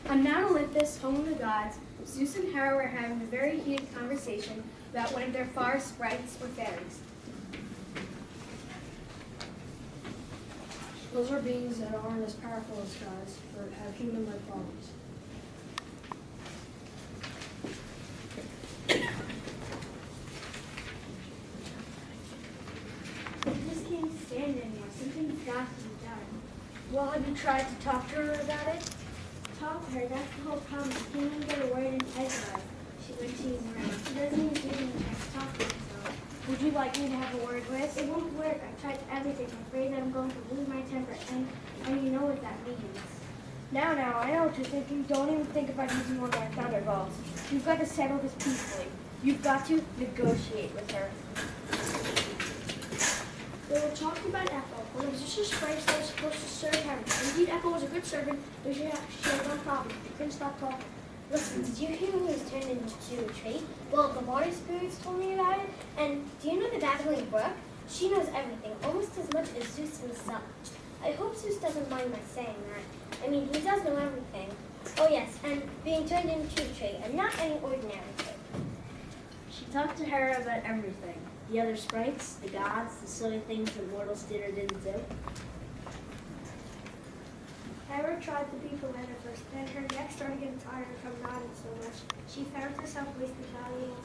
On Mount Olympus, home of the gods, Zeus and Hera were having a very heated conversation about one of their forest sprites or fairies. Those are beings that aren't as powerful as gods, but have human-like bodies. I just can't stand it anymore. Something's got to be done. Well, have you tried to talk to her about it? Talk to her, that's the whole problem. She can't even get a word in edgewise when she's around. She doesn't even give me a chance to talk to herself. Would you like me to have a word with? It won't work. I've tried everything. I'm afraid that I'm going to lose my temper, and you know what that means. Now, I know what you're thinking. Don't even think about using one of my thunderbolts. You've got to settle this peacefully. You've got to negotiate with her. They were talking about Echo, one of Zeus's sprites that was supposed to serve him. Indeed, Echo was a good servant, but she had one problem. She couldn't stop talking. Listen, did you hear when he was turned into a tree? Well, the water spirits told me about it. And do you know the babbling brook? She knows everything, almost as much as Zeus himself. I hope Zeus doesn't mind my saying that. I mean, he does know everything. Oh yes, and being turned into a tree, and not any ordinary tree. She talked to her about everything. The other sprites, the gods, the silly things that mortals did or didn't do. Hera tried to be polite at first, then her neck started getting tired from nodding so much. She found herself wasting valuable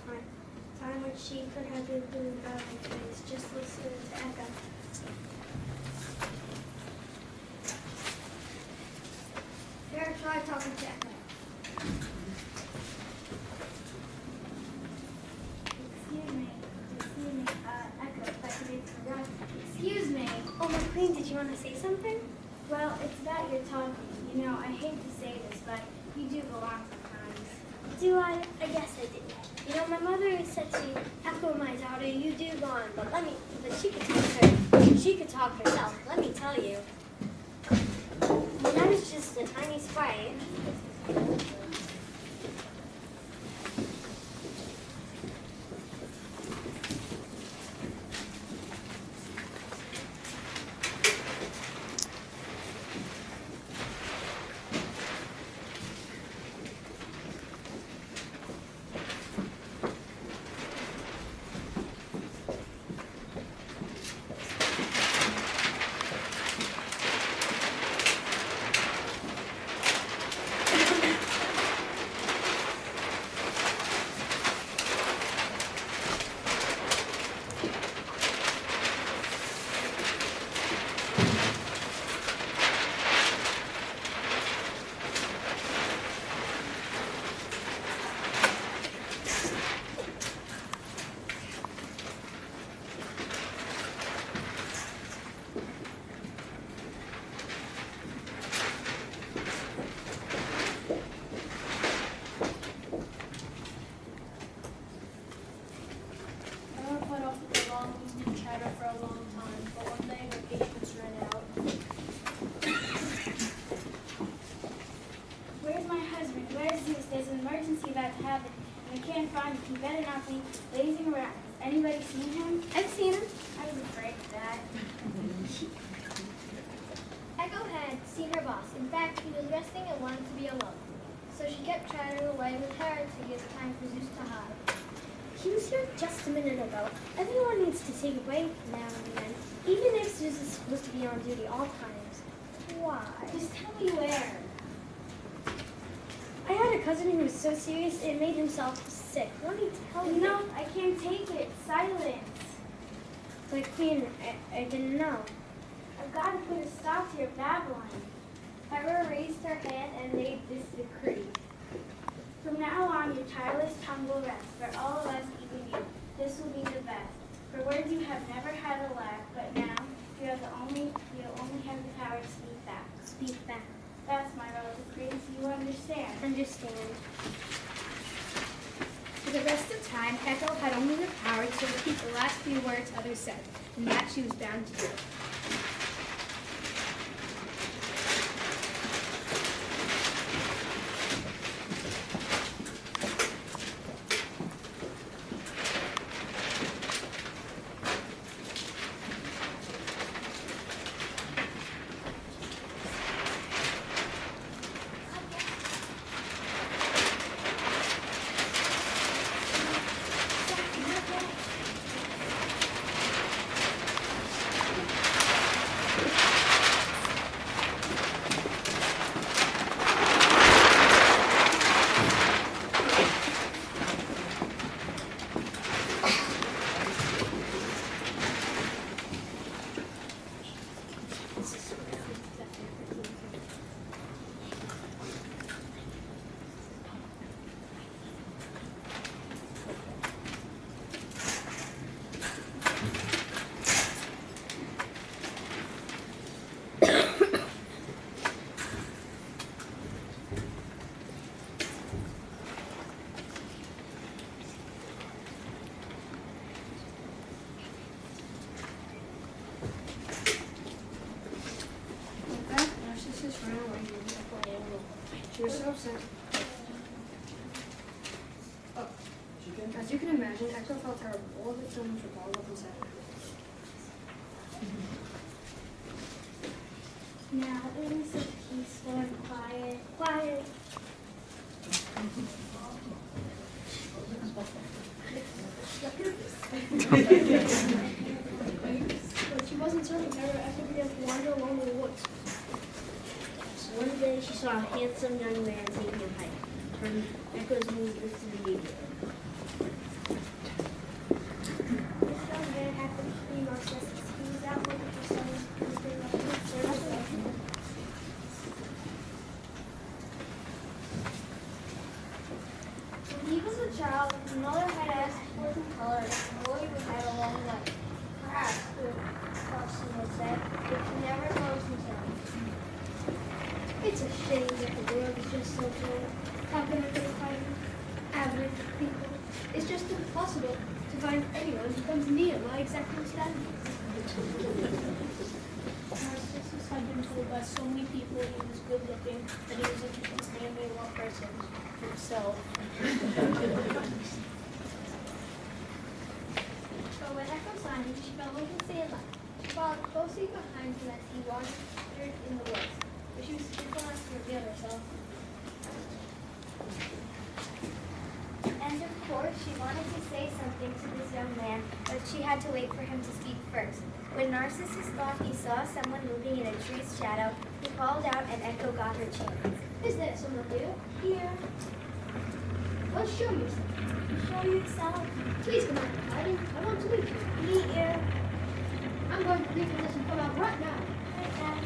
time which she could have been doing other things, just listening to Echo. Hera tried talking to Echo. Echo, if I could make it right. Excuse me. Oh, my queen, did you want to say something? Well, it's about your talking. You know, I hate to say this, but you do go on sometimes. Do I? I guess I do. You know, my mother said to Echo, my daughter, you do go on, but she could talk herself. Let me tell you. That is just a tiny sprite. You better not be lazing around. Has anybody seen him? I've seen him. I was afraid of that. Echo had seen her boss. In fact, he was resting and wanted to be alone. So she kept chatting away with her to give time for Zeus to hide. He was here just a minute ago. Everyone needs to take a break now and then, even if Zeus is supposed to be on duty all times. Why? Just tell me where. I had a cousin who was so serious it made himself sick. Let me tell you. No, I can't take it. Silence. But Queen, I didn't know. I've got to put a stop to your babbling. Hera raised her hand and made this decree. From now on, your tireless tongue will rest, for all of us, even you. This will be the best. For words you have never had a lack, but now you only have the power to speak back. Speak back. That's my role as decree, so you understand. Understand. For the rest of time, Echo had only the power to repeat the last few words others said, and that she was bound to do. She was so upset. Oh, as you can imagine, Echo felt terrible. All of its feelings were balled up inside her. Now it was so peaceful and quiet. Quiet. But she wasn't certain Echo began to wander along the woods. So one day she saw a handsome young man taking a hike. Her Echo's mood lifted immediately. This young man happened to be Narcissus. He was out looking for someone who could bring up his service. When he was a child, his mother had asked for some color that the boy would have a long life. Perhaps, the prophecy had said, if he never closed himself. It's a shame that the world is just so cold. How can I find average people? It's just impossible to find anyone who comes near my exacting standards. Narcissus had been told by so many people he was good looking that he was an extremely well person himself. But when Echo saw him, she felt like to say a lot. She followed closely behind him as he wandered in the woods, but she was careful not to reveal herself. And of course, she wanted to say something to this young man, but she had to wait for him to speak first. When Narcissus thought he saw someone moving in a tree's shadow, he called out and Echo got her chance. Is there someone here? Here. Well, show yourself. Show yourself. Please come out of hiding. I want to meet you. Meet you. I'm going to leave this and come out right now. Right now.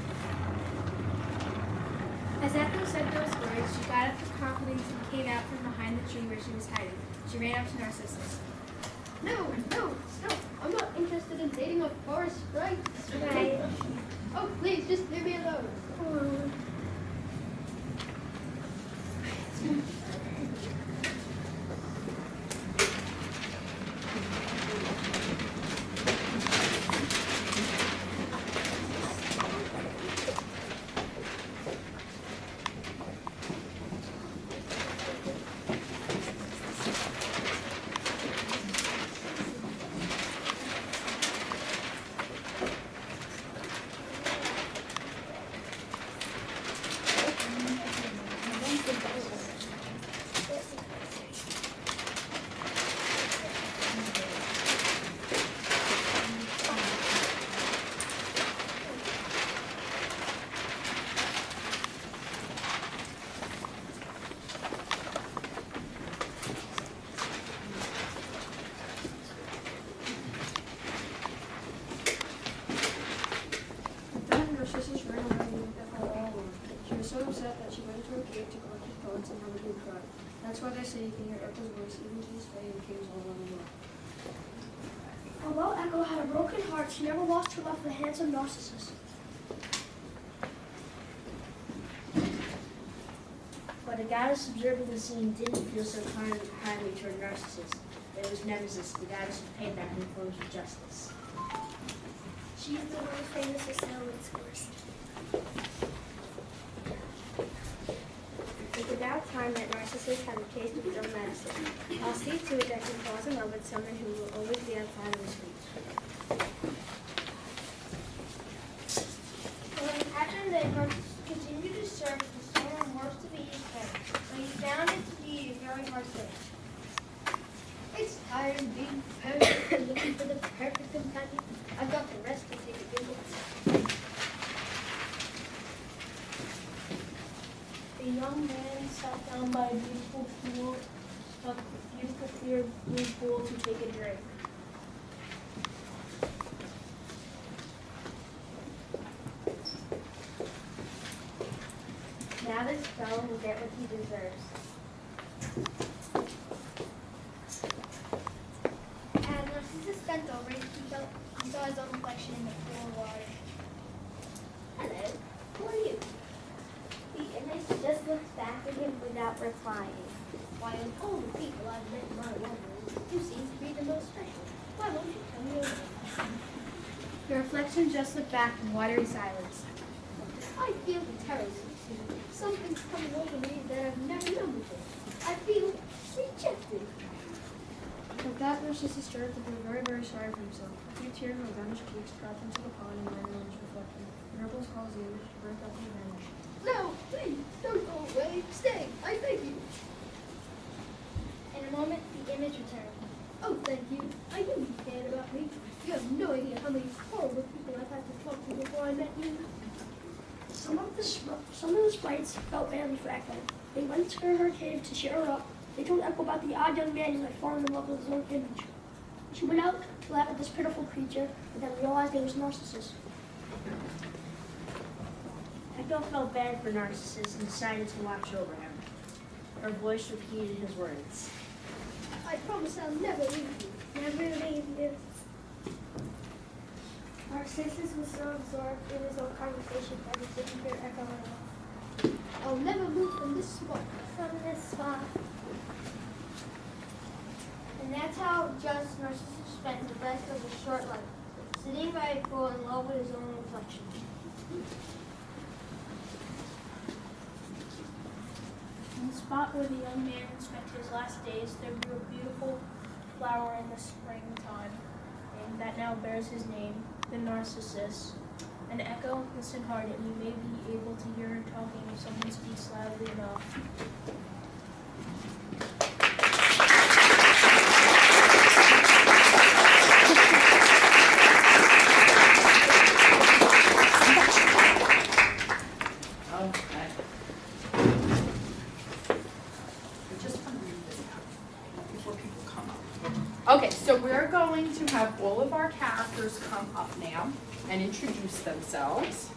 As Echo said those words, she got up with confidence and came out from behind the tree where she was hiding. She ran up to Narcissus. No, stop. I'm not interested in dating a forest sprite. Right. Oh, please, just leave me alone. Narcissus ran away and left Echo all alone. She was so upset that she went to her cave to collect her thoughts and have a good cry. That's why they say you can hear Echo's voice even to this day in caves all around the world. Although Echo had a broken heart, she never lost her love for the handsome Narcissus. But the goddess observing the scene didn't feel so kindly toward Narcissus. It was Nemesis, the goddess who paid back in forms of justice. She's the world famous Assailant's horse. It's about time that Narcissus had a taste of his own medicine. I'll see to it that he falls in love with someone who will always be outside of his reach. Well, after they continued to search for someone worse to be his friend, but he found it to be a very hard search. It's tired being perfect and looking for the perfect companion. I've got the rest to take a good look. A young man sat down by a beautiful pool, a beautiful clear blue pool to take a drink. Now this fellow will get what he deserves. As Narcissus bent over, he saw his own reflection in the pool of water. Hello, who are you? The image just looked back at him without replying. Why, of all the people I've met in my life, you seem to be the most special. Why won't you tell me your name? The reflection just looked back in watery silence. I feel the terror. Something's coming over me that I've never known before. I feel rejected. With that, Narcissus started to feel very, very sorry for himself. A few tears rolled down his cheeks, dropped into the pond, and landed on his reflection. The ripples caused the image to break up and vanish. No, please, don't go away. Stay, I beg you. In a moment, the image returned. Oh, thank you. I knew you cared about me. You have no idea how many horrible people I've had to talk to before I met you. Some of the sprites felt badly for Echo. They went to her cave to cheer her up. They told Echo about the odd young man who had fallen in love with his own image. She went out to laugh at this pitiful creature, but then realized it was Narcissus. Echo felt bad for Narcissus and decided to watch over him. Her voice repeated his words. I promise I'll never leave you. Never leave you. Narcissus was so absorbed in his own conversation that he didn't hear Echo at all. I'll never move from this spot. From this spot. And that's how just Narcissus spent the rest of his short life, sitting by a pool in love with his own reflection. In the spot where the young man spent his last days, there grew a beautiful flower in the springtime, and that now bears his name, the narcissus. And Echo, listen hard, and you may be able to hear her talking if someone speaks loudly enough. Okay, so we're going to have all of our characters come up now and introduce themselves.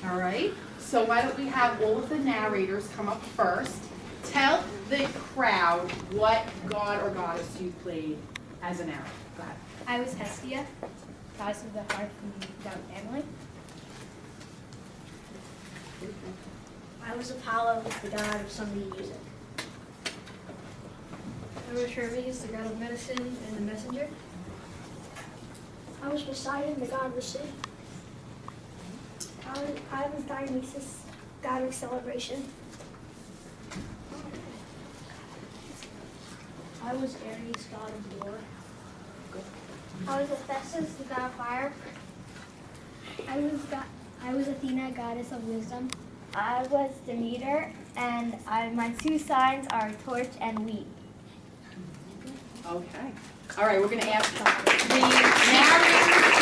All right, so why don't we have all of the narrators come up first. Tell the crowd what god or goddess you played as a narrator. Go ahead. I was Hestia, goddess of the hearth and down family. I was Apollo, the god of summoning music. I was Hermes, the god of medicine and the messenger. I was Poseidon, the god of the sea. I was Dionysus, god of celebration. I was Ares, god of war. I was Hephaestus, the god of fire. I was Athena, goddess of wisdom. I was Demeter, and my two signs are torch and wheat. Okay. All right, we're going to ask the narrators to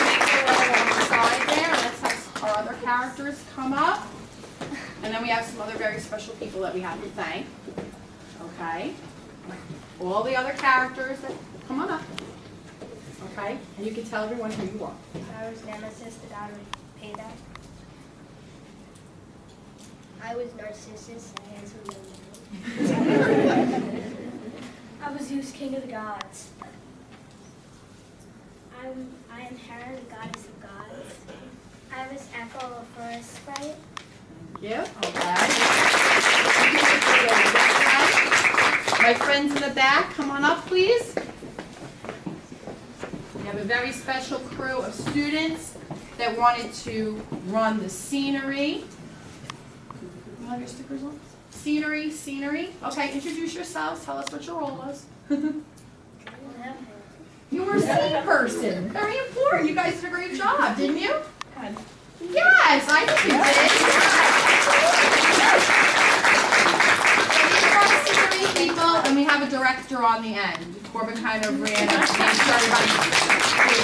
make their way along the side there. Let's have our other characters come up. And then we have some other very special people that we have to thank. Okay. All the other characters, come on up. Okay. And you can tell everyone who you are. I was Nemesis, the god of payback. I was Narcissus, the handsome young man. I was Zeus, king of the gods. I am Hera, the goddess of gods. I was Echo, a forest sprite. Thank you. Okay. My friends in the back, come on up, please. We have a very special crew of students that wanted to run the scenery. You have your stickers on? Scenery. Okay, introduce yourselves. Tell us what your role was. You were a scene person. Very important. You guys did a great job, didn't you? Yes, I think you did. So these are our scenery people, and we have a director on the end. Corbin kind of ran and started doing a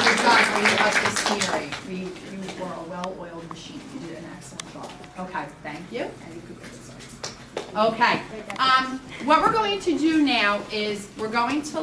good job bringing up the scenery. You were a well-oiled machine. You did an excellent job. Okay, thank you. And you could get this. Okay. What we're going to do now is we're going to